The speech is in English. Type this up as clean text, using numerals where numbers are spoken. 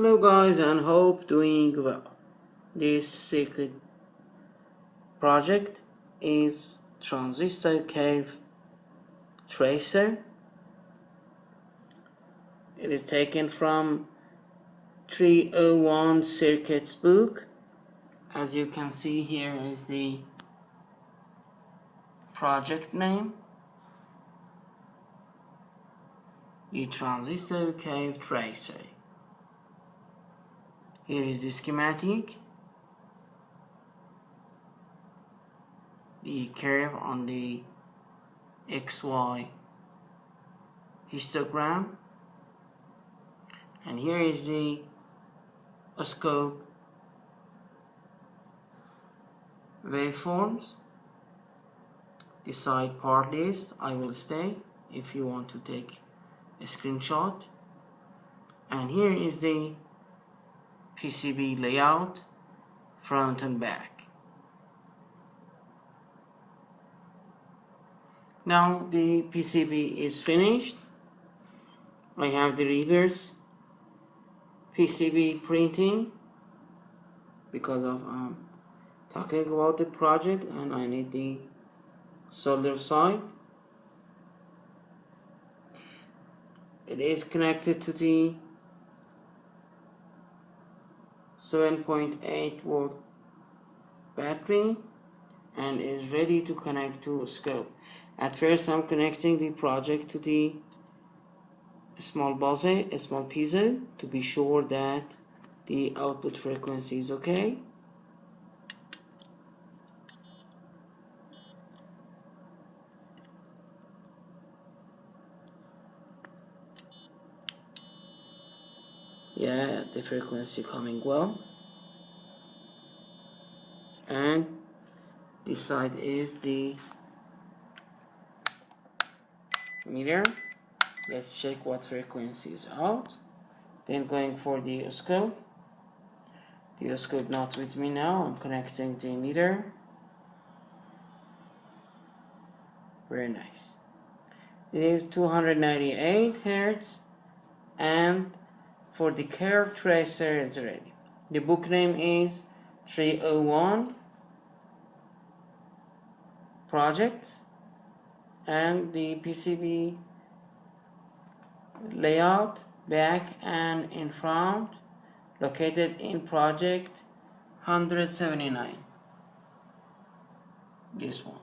Hello guys, and hope doing well. This circuit project is Transistor Curve Tracer. It is taken from 301 circuits book. As you can see, here is the project name, the Transistor Curve Tracer. Here is the schematic, the curve on the XY histogram, and here is the oscilloscope waveforms. The side part list I will stay if you want to take a screenshot, and here is the PCB layout, front and back. Now the PCB is finished. I have the reverse PCB printing because of talking about the project, and I need the solder side. It is connected to the 7.8 volt battery and is ready to connect to a scope. At first I'm connecting the project to the small piezo to be sure that the output frequency is okay. Yeah, the frequency coming well. And this side is the meter. Let's check what frequency is out. Then going for the oscilloscope. The oscilloscope not with me now. I'm connecting the meter. Very nice. It is 298 Hertz, and for the curve tracer is ready. The book name is 301 projects, and the PCB layout back and in front located in project 179, this one.